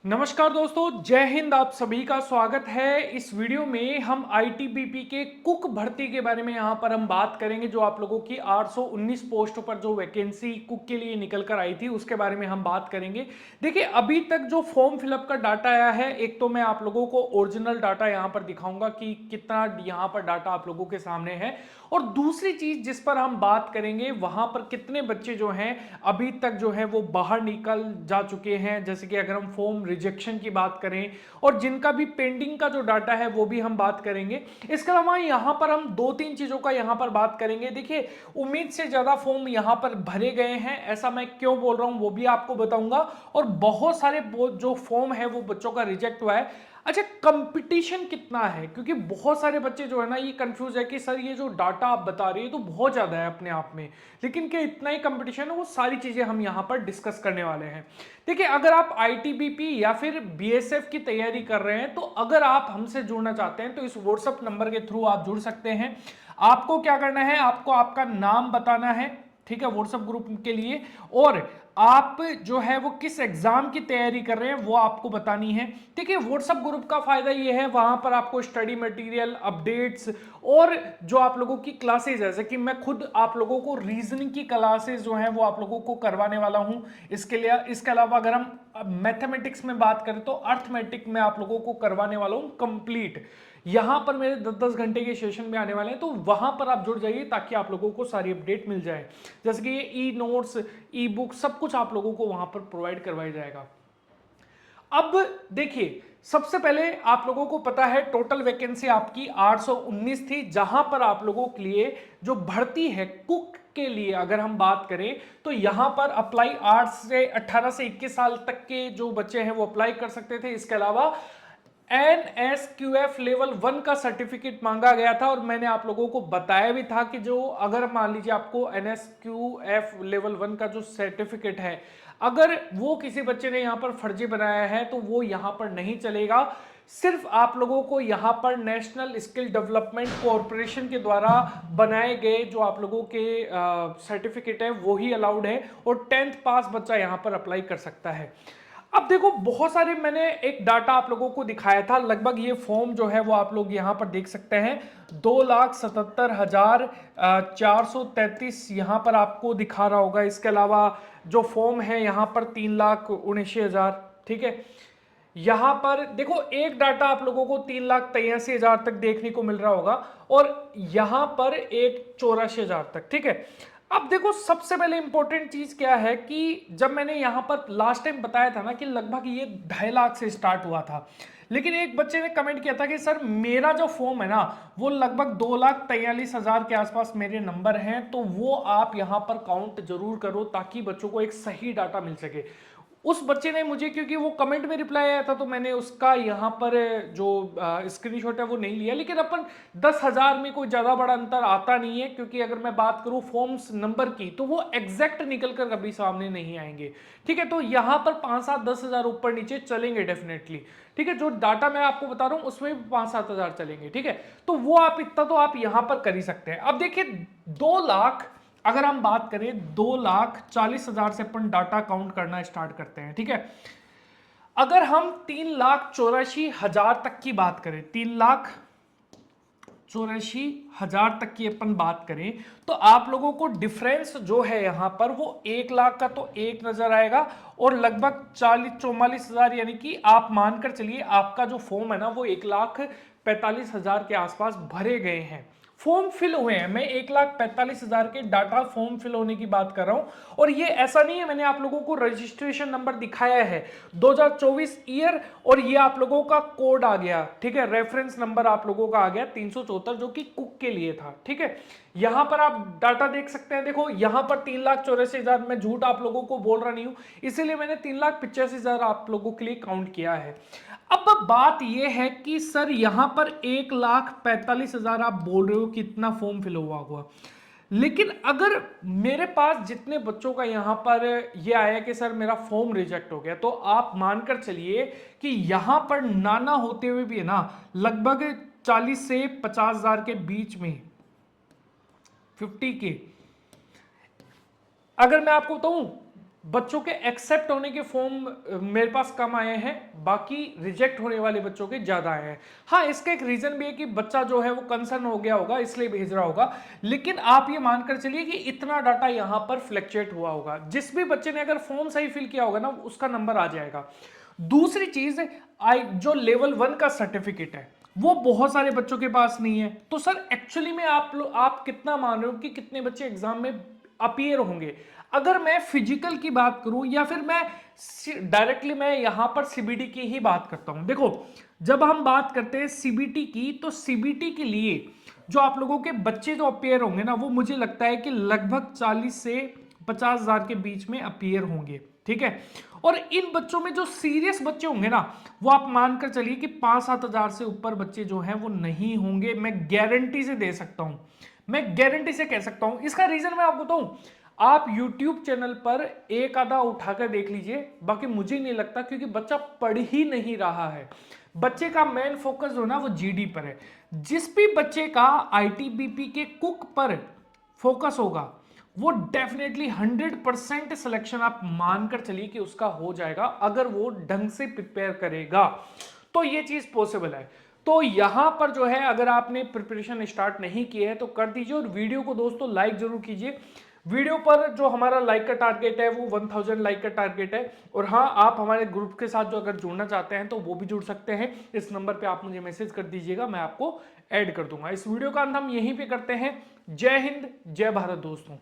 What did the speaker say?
नमस्कार दोस्तों, जय हिंद। आप सभी का स्वागत है। इस वीडियो में हम आईटीबीपी के कुक भर्ती के बारे में यहाँ पर हम बात करेंगे। जो आप लोगों की 819 पोस्टों पर जो वैकेंसी कुक के लिए निकल कर आई थी उसके बारे में हम बात करेंगे। देखिए, अभी तक जो फॉर्म फिलअप का डाटा आया है, एक तो मैं आप लोगों को ओरिजिनल डाटा यहाँ पर दिखाऊंगा कि कितना यहाँ पर डाटा आप लोगों के सामने है, और दूसरी चीज जिस पर हम बात करेंगे वहां पर कितने बच्चे जो हैं अभी तक जो है वो बाहर निकल जा चुके हैं। जैसे कि अगर हम फॉर्म रिजेक्शन की बात करें और जिनका भी पेंडिंग का जो डाटा है वो भी हम बात करेंगे। इसके अलावा यहां पर हम दो तीन चीजों का यहां पर बात करेंगे। देखिए, उम्मीद से ज्यादा फॉर्म यहां पर भरे गए हैं, ऐसा मैं क्यों बोल रहा हूं वो भी आपको बताऊंगा। और बहुत सारे जो फॉर्म है वो बच्चों का रिजेक्ट हुआ है। अच्छा, कंपटीशन कितना है, क्योंकि बहुत सारे बच्चे जो है ना ये कंफ्यूज है कि सर ये जो डाटा आप बता रहे हैं तो बहुत ज्यादा है अपने आप में, लेकिन क्या इतना ही कंपटीशन है, वो सारी चीजें हम यहां पर डिस्कस करने वाले हैं। देखिए, अगर आप आईटीबीपी या फिर बीएसएफ की तैयारी कर रहे हैं तो अगर आप हमसे जुड़ना चाहते हैं तो इस व्हाट्सएप नंबर के थ्रू आप जुड़ सकते हैं। आपको क्या करना है, आपको आपका नाम बताना है, ठीक है, व्हाट्सएप ग्रुप के लिए, और आप जो है वो किस एग्जाम की तैयारी कर रहे हैं वो आपको बतानी है। देखिए, व्हाट्सएप ग्रुप का फायदा ये है, वहां पर आपको स्टडी मटेरियल, अपडेट्स और जो आप लोगों की क्लासेस, जैसे कि मैं खुद आप लोगों को रीजनिंग की क्लासेस जो है वो आप लोगों को करवाने वाला हूं। इसके अलावा अगर हम मैथमेटिक्स में बात करें तो अर्थमेटिक में आप लोगों को करवाने वाला हूं कंप्लीट। यहां पर मेरे 10-10 घंटे के सेशन में आने वाले हैं, तो वहां पर आप जुड़ जाइए ताकि आप लोगों को सारी अपडेट मिल जाए। जैसे कि ये ई नोट्स, ई बुक, सब कुछ आप लोगों को वहां पर प्रोवाइड करवाया जाएगा। अब देखिए, सबसे पहले आप लोगों को पता है टोटल वैकेंसी आपकी 819 थी, जहां पर आप लोगों के लिए जो भर्ती है कुक के लिए अगर हम बात करें तो यहां पर अप्लाई 18 से 21 साल तक के जो बच्चे हैं वो अप्लाई कर सकते थे। इसके अलावा NSQF लेवल 1 का सर्टिफिकेट मांगा गया था, और मैंने आप लोगों को बताया भी था कि जो अगर मान लीजिए आपको NSQF लेवल 1 का जो सर्टिफिकेट है, अगर वो किसी बच्चे ने यहां पर फर्जी बनाया है तो वो यहां पर नहीं चलेगा। सिर्फ आप लोगों को यहां पर नेशनल स्किल डेवलपमेंट कॉरपोरेशन के द्वारा बनाए गए जो आप लोगों के सर्टिफिकेट है वो ही अलाउड है, और 10th पास बच्चा यहां पर अप्लाई कर सकता है। अब देखो, बहुत सारे मैंने एक डाटा आप लोगों को दिखाया था, लगभग ये फॉर्म जो है वो आप लोग यहां पर देख सकते हैं, 2,77,433 यहां पर आपको दिखा रहा होगा। इसके अलावा जो फॉर्म है यहां पर 3,79,000, ठीक है। यहां पर देखो, एक डाटा आप लोगों को 3,83,000 तक देखने को मिल रहा होगा, और यहां पर एक 84,000 तक, ठीक है। अब देखो, सबसे पहले इंपॉर्टेंट चीज क्या है कि जब मैंने यहां पर लास्ट टाइम बताया था ना कि लगभग ये 2.5 लाख से स्टार्ट हुआ था, लेकिन एक बच्चे ने कमेंट किया था कि सर मेरा जो फॉर्म है ना वो लगभग 2,43,000 के आसपास मेरे नंबर हैं, तो वो आप यहां पर काउंट जरूर करो ताकि बच्चों को एक सही डाटा मिल सके। उस बच्चे ने मुझे, क्योंकि वो कमेंट में रिप्लाई आया था, तो मैंने उसका यहाँ पर जो स्क्रीनशॉट है वो नहीं लिया, लेकिन अपन 10,000 में कोई ज़्यादा बड़ा अंतर आता नहीं है, क्योंकि अगर मैं बात करूँ फॉर्म्स नंबर की तो वो एग्जैक्ट निकल कर कभी सामने नहीं आएंगे, ठीक है। तो यहाँ पर 5-7-10,000 ऊपर नीचे चलेंगे डेफिनेटली, ठीक है। जो डाटा मैं आपको बता रहा हूँ उसमें 5-7,000 चलेंगे, ठीक है। तो वो आप इतना तो आप यहाँ पर कर ही सकते हैं। अब देखिए, 2 लाख अगर हम बात करें, 2,40,000 से अपन डाटा काउंट करना स्टार्ट करते हैं, ठीक है। अगर हम 3,84,000 तक की बात करें, 3,84,000 तक की अपन बात करें, तो आप लोगों को डिफरेंस जो है यहां पर वो 1 लाख का तो एक नजर आएगा, और लगभग 40-44,000, यानी कि आप मानकर चलिए आपका जो फॉर्म है ना वो 1,45,000 के आसपास भरे गए हैं, फॉर्म फिल हुए हैं। मैं 1,45,000 के डाटा फॉर्म फिल होने की बात कर रहा हूं, और ये ऐसा नहीं है, मैंने आप लोगों को रजिस्ट्रेशन नंबर दिखाया है 2024 ईयर, और ये आप लोगों का कोड आ गया, ठीक है, रेफरेंस नंबर आप लोगों का आ गया 374, जो कि कुक के लिए था, ठीक है। यहां पर आप डाटा देख सकते हैं। देखो, यहां पर 3,84,000, मैं झूठ आप लोगों को बोल रहा नहीं हूं, इसीलिए मैंने 3,85,000 आप लोगों के लिए काउंट किया है। अब बात यह है कि सर यहां पर 1,45,000 आप बोल रहे हो कितना फॉर्म फिल हुआ होगा, लेकिन अगर मेरे पास जितने बच्चों का यहां पर यह आया कि सर मेरा फॉर्म रिजेक्ट हो गया, तो आप मानकर चलिए कि यहां पर नाना होते हुए भी है ना लगभग 40 से 50,000 के बीच में, 50 के, अगर मैं आपको बताऊं बच्चों के एक्सेप्ट होने के फॉर्म मेरे पास कम आए हैं, बाकी रिजेक्ट होने वाले बच्चों के ज्यादा आए हैं। हाँ, इसका एक रीजन भी है कि बच्चा जो है वो कंसर्न हो गया होगा इसलिए भेज रहा होगा, लेकिन आप ये मानकर चलिए कि इतना डाटा यहां पर फ्लक्चुएट हुआ होगा। जिस भी बच्चे ने अगर फॉर्म सही फिल किया होगा ना उसका नंबर आ जाएगा। दूसरी चीज, जो लेवल 1 का सर्टिफिकेट है वो बहुत सारे बच्चों के पास नहीं है। तो सर एक्चुअली में आप कितना मान रहे हो कि कितने बच्चे एग्जाम में अपीयर होंगे? अगर मैं फिजिकल की बात करूं या फिर मैं डायरेक्टली मैं यहां पर सीबीटी की ही बात करता हूं। देखो, जब हम बात करते हैं सीबीटी की, तो सीबीटी के लिए जो आप लोगों के बच्चे जो अपीयर होंगे ना, वो मुझे लगता है कि लगभग 40 से 50,000 के बीच में अपीयर होंगे। ठीक है, और इन बच्चों में जो सीरियस बच्चे होंगे ना, वो आप मानकर चलिए कि 5-7 हजार से ऊपर बच्चे जो हैं वो नहीं होंगे। मैं गारंटी से दे सकता हूं, मैं गारंटी से कह सकता हूं। इसका रीजन मैं आपको बताऊं, आप YouTube चैनल पर एक आधा उठाकर देख लीजिए, बाकी मुझे नहीं लगता, क्योंकि बच्चा पढ़ ही नहीं रहा है। बच्चे का मेन फोकस जो ना वो जीडी पर है। जिस भी बच्चे का आईटीबीपी के कुक पर फोकस होगा वो डेफिनेटली 100% सिलेक्शन आप मानकर चलिए कि उसका हो जाएगा, अगर वो ढंग से प्रिपेयर करेगा तो ये चीज पॉसिबल है। तो यहां पर जो है, अगर आपने प्रिपरेशन स्टार्ट नहीं की है तो कर दीजिए, और वीडियो को दोस्तों लाइक जरूर कीजिए। वीडियो पर जो हमारा लाइक का टारगेट है वो 1000 लाइक का टारगेट है। और हाँ, आप हमारे ग्रुप के साथ जो अगर जुड़ना चाहते हैं तो वो भी जुड़ सकते हैं। इस नंबर पे आप मुझे मैसेज कर दीजिएगा, मैं आपको ऐड कर दूंगा। इस वीडियो का अंत हम यहीं पे करते हैं। जय हिंद, जय भारत दोस्तों।